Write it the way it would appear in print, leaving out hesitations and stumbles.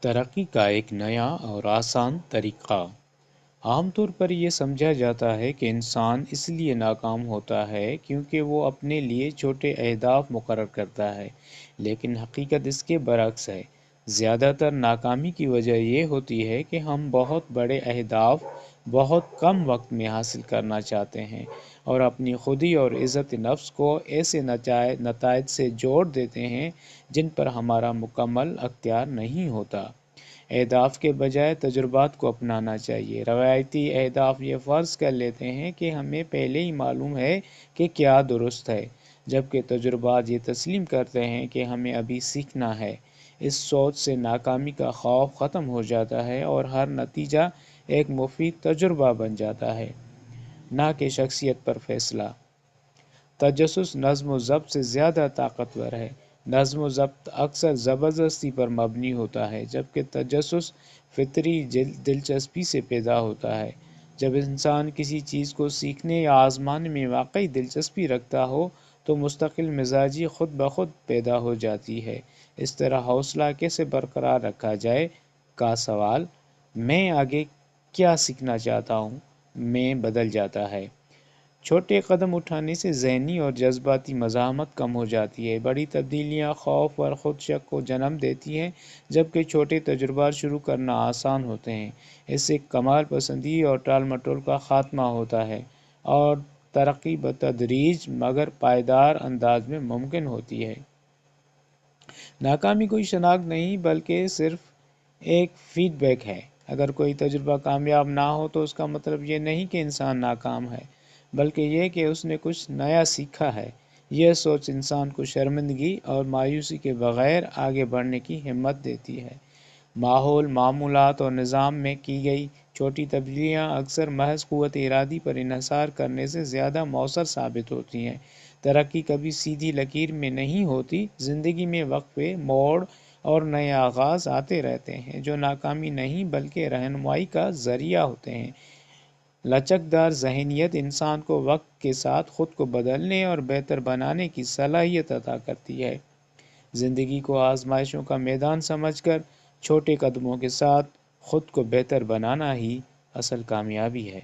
ترقی کا ایک نیا اور آسان طریقہ۔ عام طور پر یہ سمجھا جاتا ہے کہ انسان اس لیے ناکام ہوتا ہے کیونکہ وہ اپنے لیے چھوٹے اہداف مقرر کرتا ہے، لیکن حقیقت اس کے برعکس ہے۔ زیادہ تر ناکامی کی وجہ یہ ہوتی ہے کہ ہم بہت بڑے اہداف بہت کم وقت میں حاصل کرنا چاہتے ہیں اور اپنی خودی اور عزت نفس کو ایسے نتائج سے جوڑ دیتے ہیں جن پر ہمارا مکمل اختیار نہیں ہوتا۔ اہداف کے بجائے تجربات کو اپنانا چاہیے۔ روایتی اہداف یہ فرض کر لیتے ہیں کہ ہمیں پہلے ہی معلوم ہے کہ کیا درست ہے، جبکہ تجربات یہ تسلیم کرتے ہیں کہ ہمیں ابھی سیکھنا ہے۔ اس سوچ سے ناکامی کا خوف ختم ہو جاتا ہے اور ہر نتیجہ ایک مفید تجربہ بن جاتا ہے، نہ کہ شخصیت پر فیصلہ۔ تجسس نظم و ضبط سے زیادہ طاقتور ہے۔ نظم و ضبط اکثر زبردستی پر مبنی ہوتا ہے، جبکہ تجسس فطری دلچسپی سے پیدا ہوتا ہے۔ جب انسان کسی چیز کو سیکھنے یا آزمانے میں واقعی دلچسپی رکھتا ہو تو مستقل مزاجی خود بخود پیدا ہو جاتی ہے۔ اس طرح حوصلہ کیسے برقرار رکھا جائے کا سوال "میں آگے کیا سیکھنا چاہتا ہوں" میں بدل جاتا ہے۔ چھوٹے قدم اٹھانے سے ذہنی اور جذباتی مزاحمت کم ہو جاتی ہے۔ بڑی تبدیلیاں خوف اور خود شک کو جنم دیتی ہیں، جبکہ چھوٹے تجربات شروع کرنا آسان ہوتے ہیں۔ اس سے کمال پسندی اور ٹال مٹول کا خاتمہ ہوتا ہے اور ترقی بتدریج مگر پائیدار انداز میں ممکن ہوتی ہے۔ ناکامی کوئی شناخت نہیں بلکہ صرف ایک فیڈ بیک ہے۔ اگر کوئی تجربہ کامیاب نہ ہو تو اس کا مطلب یہ نہیں کہ انسان ناکام ہے، بلکہ یہ کہ اس نے کچھ نیا سیکھا ہے۔ یہ سوچ انسان کو شرمندگی اور مایوسی کے بغیر آگے بڑھنے کی ہمت دیتی ہے۔ ماحول، معمولات اور نظام میں کی گئی چھوٹی تبدیلیاں اکثر محض قوت ارادی پر انحصار کرنے سے زیادہ مؤثر ثابت ہوتی ہیں۔ ترقی کبھی سیدھی لکیر میں نہیں ہوتی۔ زندگی میں وقفے، موڑ اور نئے آغاز آتے رہتے ہیں، جو ناکامی نہیں بلکہ رہنمائی کا ذریعہ ہوتے ہیں۔ لچکدار ذہنیت انسان کو وقت کے ساتھ خود کو بدلنے اور بہتر بنانے کی صلاحیت عطا کرتی ہے۔ زندگی کو آزمائشوں کا میدان سمجھ کر چھوٹے قدموں کے ساتھ خود کو بہتر بنانا ہی اصل کامیابی ہے۔